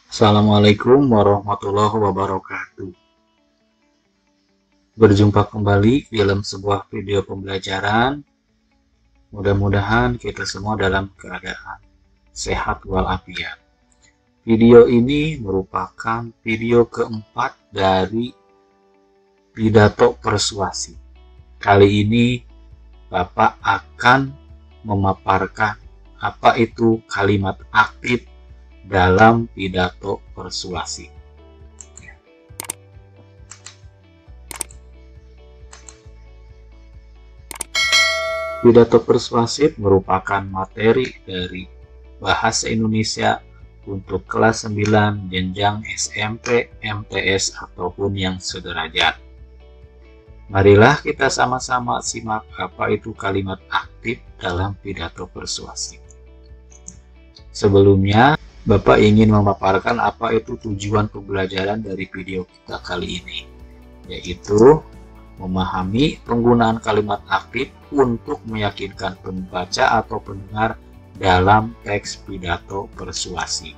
Assalamualaikum warahmatullahi wabarakatuh. Berjumpa kembali dalam sebuah video pembelajaran. Mudah-mudahan kita semua dalam keadaan sehat walafiat. Video ini merupakan video keempat dari pidato persuasi. Kali ini Bapak akan memaparkan apa itu kalimat aktif dalam pidato persuasi. Pidato persuasif merupakan materi dari Bahasa Indonesia untuk kelas 9 jenjang SMP, MTS ataupun yang sederajat. Marilah kita sama-sama simak apa itu kalimat aktif dalam pidato persuasif. Sebelumnya, Bapak ingin memaparkan apa itu tujuan pembelajaran dari video kita kali ini, yaitu memahami penggunaan kalimat aktif untuk meyakinkan pembaca atau pendengar dalam teks pidato persuasi.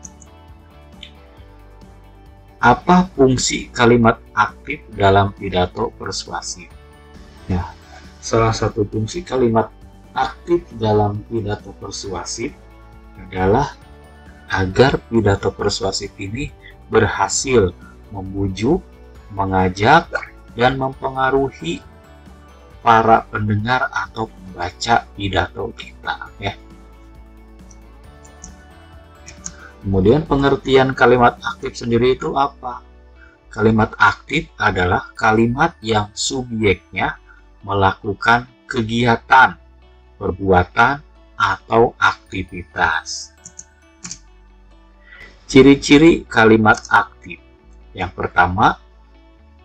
Apa fungsi kalimat aktif dalam pidato persuasi? Ya, salah satu fungsi kalimat aktif dalam pidato persuasif adalah agar pidato persuasif ini berhasil membujuk, mengajak, dan mempengaruhi para pendengar atau pembaca pidato kita, ya. Kemudian pengertian kalimat aktif sendiri itu apa? Kalimat aktif adalah kalimat yang subjeknya melakukan kegiatan, perbuatan, atau aktivitas. Ciri-ciri kalimat aktif. Yang pertama,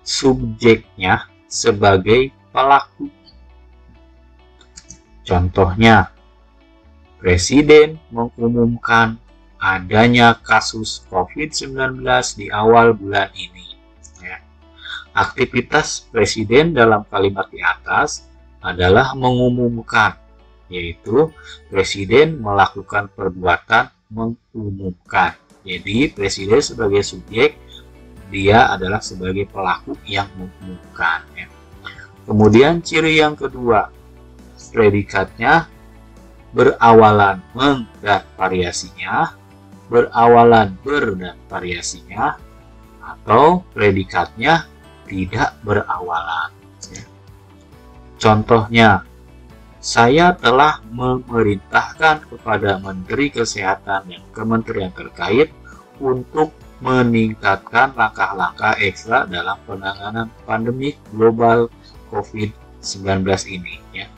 subjeknya sebagai pelaku. Contohnya, Presiden mengumumkan adanya kasus COVID-19 di awal bulan ini. Ya. Aktivitas Presiden dalam kalimat di atas adalah mengumumkan, yaitu Presiden melakukan perbuatan mengumumkan. Jadi Presiden sebagai subjek, dia adalah sebagai pelaku yang mengumumkan, ya. Kemudian ciri yang kedua, predikatnya berawalan meng dan variasinya, berawalan ber dan variasinya, atau predikatnya tidak berawalan, ya. Contohnya, saya telah memerintahkan kepada Menteri Kesehatan dan kementerian terkait untuk meningkatkan langkah-langkah ekstra dalam penanganan pandemi global COVID-19 ini, ya.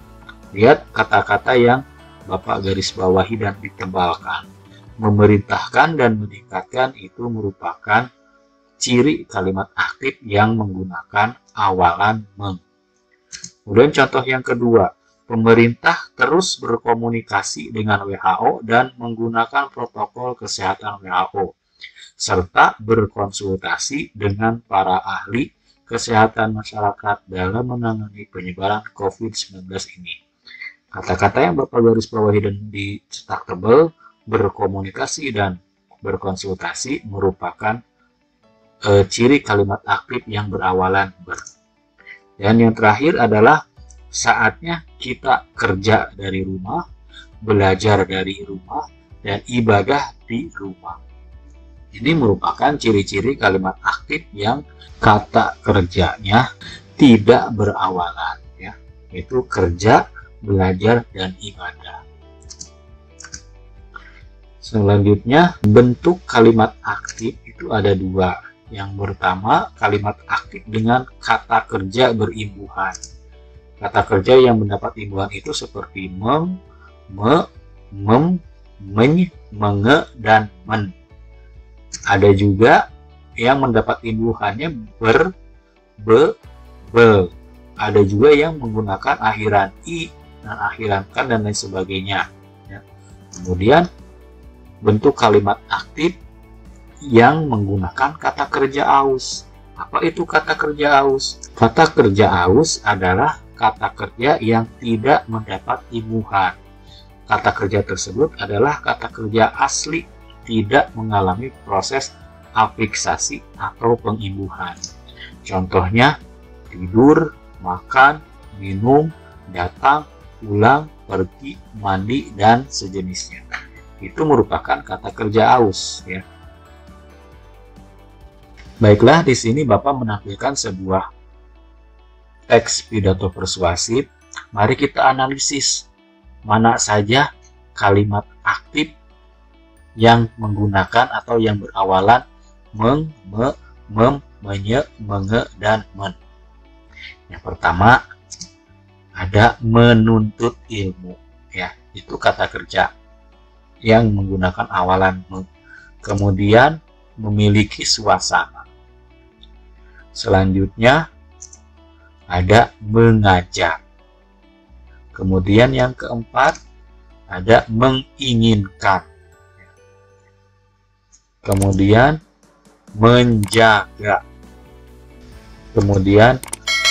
Lihat kata-kata yang Bapak garis bawahi dan ditebalkan. Memerintahkan dan meningkatkan itu merupakan ciri kalimat aktif yang menggunakan awalan meng. Kemudian contoh yang kedua, pemerintah terus berkomunikasi dengan WHO dan menggunakan protokol kesehatan WHO, serta berkonsultasi dengan para ahli kesehatan masyarakat dalam menangani penyebaran COVID-19 ini. Kata-kata yang Bapak garis bawahi dan dicetak tebal, berkomunikasi dan berkonsultasi merupakan ciri kalimat aktif yang berawalan ber. Dan yang terakhir adalah saatnya kita kerja dari rumah, belajar dari rumah, dan ibadah di rumah. Ini merupakan ciri-ciri kalimat aktif yang kata kerjanya tidak berawalan, ya, yaitu kerja, belajar, dan ibadah. Selanjutnya, bentuk kalimat aktif itu ada dua. Yang pertama, kalimat aktif dengan kata kerja berimbuhan. Kata kerja yang mendapat imbuhan itu seperti mem, me, mem, meny, menge, dan men. Ada juga yang mendapat imbuhannya ber, be, be. Ada juga yang menggunakan akhiran i dan akhiran kan dan lain sebagainya, ya. Kemudian bentuk kalimat aktif yang menggunakan kata kerja aus. Apa itu kata kerja aus? Kata kerja aus adalah kata kerja yang tidak mendapat imbuhan. Kata kerja tersebut adalah kata kerja asli, tidak mengalami proses afiksasi atau pengimbuhan. Contohnya tidur, makan, minum, datang, pulang, pergi, mandi, dan sejenisnya. Itu merupakan kata kerja aus, ya. Baiklah, di sini Bapak menampilkan sebuah teks pidato persuasif. Mari kita analisis mana saja kalimat aktif yang menggunakan atau yang berawalan meng, me, mem, menye, menge, dan men. Yang pertama ada menuntut ilmu, ya, itu kata kerja yang menggunakan awalan me. Kemudian memiliki suasana. Selanjutnya ada mengajar. Kemudian yang keempat ada menginginkan. Kemudian menjaga. Kemudian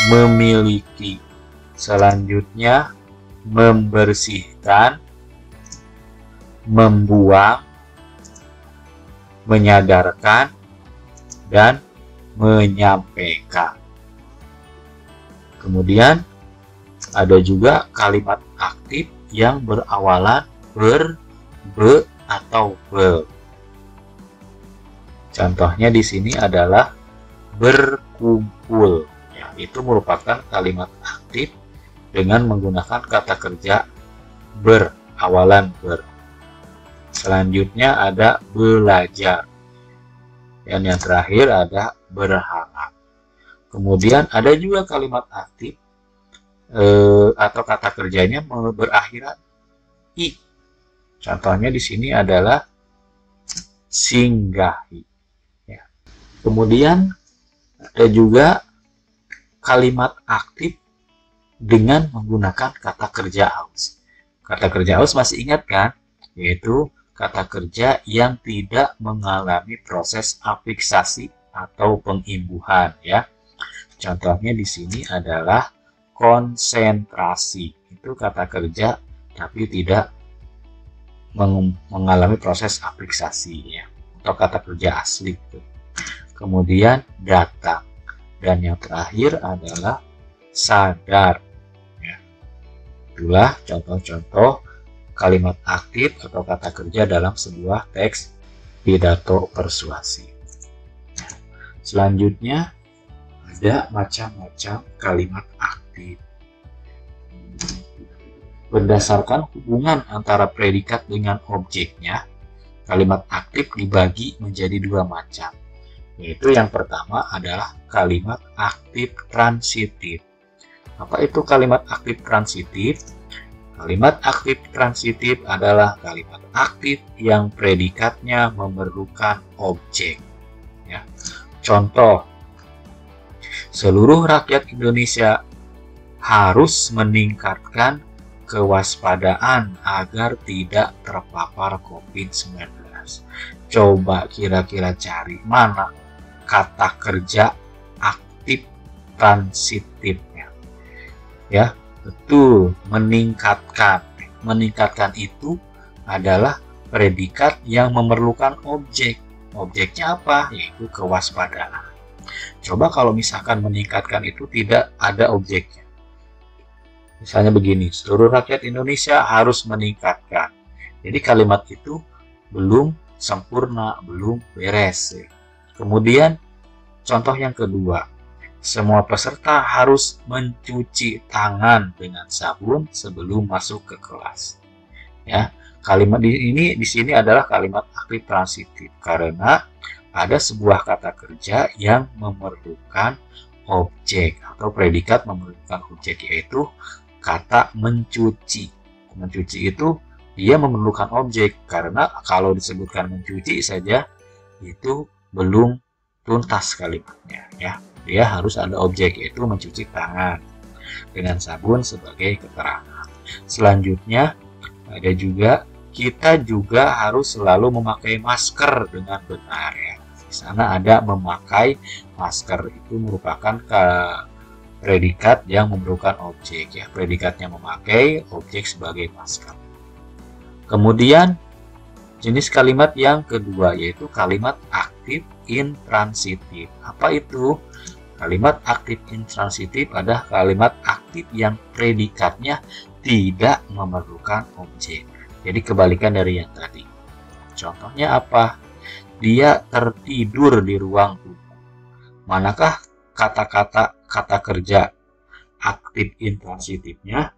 memiliki. Selanjutnya membersihkan, membuang, menyadarkan, dan menyampaikan. Kemudian ada juga kalimat aktif yang berawalan ber, be, atau be. Contohnya di sini adalah berkumpul. Ya, itu merupakan kalimat aktif dengan menggunakan kata kerja ber, awalan ber. Selanjutnya ada belajar. Dan yang terakhir ada berharap. Kemudian ada juga kalimat aktif atau kata kerjanya berakhiran i. Contohnya di sini adalah singgahi. Ya. Kemudian ada juga kalimat aktif dengan menggunakan kata kerja aus. Kata kerja aus masih ingat kan? Yaitu kata kerja yang tidak mengalami proses afiksasi atau pengimbuhan, ya. Contohnya di sini adalah konsentrasi. Itu kata kerja tapi tidak mengalami proses afiksasi, ya. Atau kata kerja asli. Kemudian datang. Dan yang terakhir adalah sadar. Ya. Itulah contoh-contoh kalimat aktif atau kata kerja dalam sebuah teks pidato persuasi. Selanjutnya ada macam-macam kalimat aktif. Berdasarkan hubungan antara predikat dengan objeknya, kalimat aktif dibagi menjadi dua macam. Yaitu yang pertama adalah kalimat aktif transitif. Apa itu kalimat aktif transitif? Kalimat aktif transitif adalah kalimat aktif yang predikatnya memerlukan objek. Ya. Contoh, seluruh rakyat Indonesia harus meningkatkan kewaspadaan agar tidak terpapar COVID-19. Coba kira-kira cari mana kata kerja aktif transitifnya. Ya. Betul, meningkatkan. Meningkatkan itu adalah predikat yang memerlukan objek. Objeknya apa? Yaitu kewaspadaan. Coba kalau misalkan meningkatkan itu tidak ada objeknya. Misalnya begini, seluruh rakyat Indonesia harus meningkatkan. Jadi kalimat itu belum sempurna, belum beres. Kemudian contoh yang kedua. Semua peserta harus mencuci tangan dengan sabun sebelum masuk ke kelas. Ya, kalimat ini di sini adalah kalimat aktif transitif karena ada sebuah kata kerja yang memerlukan objek atau predikat memerlukan objek, yaitu kata mencuci. Mencuci itu dia memerlukan objek karena kalau disebutkan mencuci saja itu belum tuntas kalimatnya, ya. Dia harus ada objek, yaitu mencuci tangan dengan sabun sebagai keterangan. Selanjutnya ada juga kita juga harus selalu memakai masker dengan benar, ya. Di sana ada memakai masker, itu merupakan predikat yang memerlukan objek, ya. Predikatnya memakai, objek sebagai masker. Kemudian jenis kalimat yang kedua yaitu kalimat aktif aktif intransitif. Apa itu? Kalimat aktif intransitif adalah kalimat aktif yang predikatnya tidak memerlukan objek. Jadi kebalikan dari yang tadi. Contohnya apa? Dia tertidur di ruang tunggu. Manakah kata kerja aktif intransitifnya?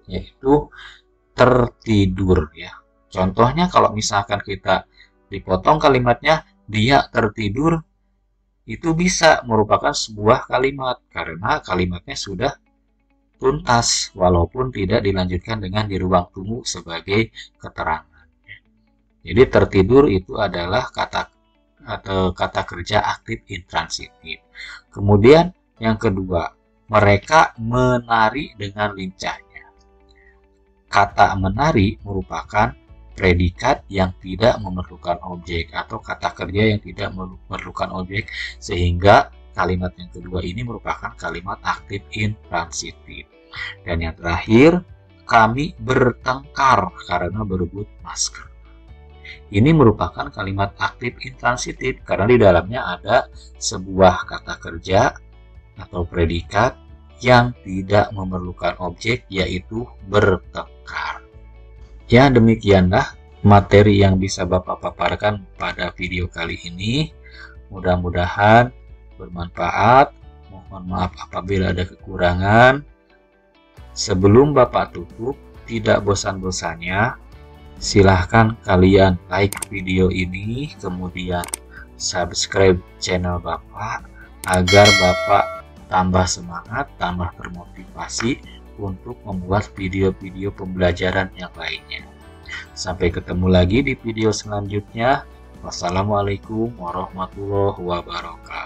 Yaitu tertidur ya. Contohnya kalau misalkan kita dipotong kalimatnya dia tertidur, itu bisa merupakan sebuah kalimat karena kalimatnya sudah tuntas walaupun tidak dilanjutkan dengan di ruang tunggu sebagai keterangan. Jadi tertidur itu adalah kata kerja aktif intransitif. Kemudian yang kedua, mereka menari dengan lincahnya. Kata menari merupakan predikat yang tidak memerlukan objek atau kata kerja yang tidak memerlukan objek, sehingga kalimat yang kedua ini merupakan kalimat aktif intransitif. Dan yang terakhir, kami bertengkar karena berebut masker. Ini merupakan kalimat aktif intransitif karena di dalamnya ada sebuah kata kerja atau predikat yang tidak memerlukan objek, yaitu bertengkar. Ya, demikianlah materi yang bisa Bapak paparkan pada video kali ini. Mudah-mudahan bermanfaat. Mohon maaf apabila ada kekurangan. Sebelum Bapak tutup, tidak bosan-bosannya, silahkan kalian like video ini, kemudian subscribe channel Bapak, agar Bapak tambah semangat, tambah termotivasi untuk membuat video-video pembelajaran yang lainnya. Sampai ketemu lagi di video selanjutnya. Wassalamualaikum warahmatullahi wabarakatuh.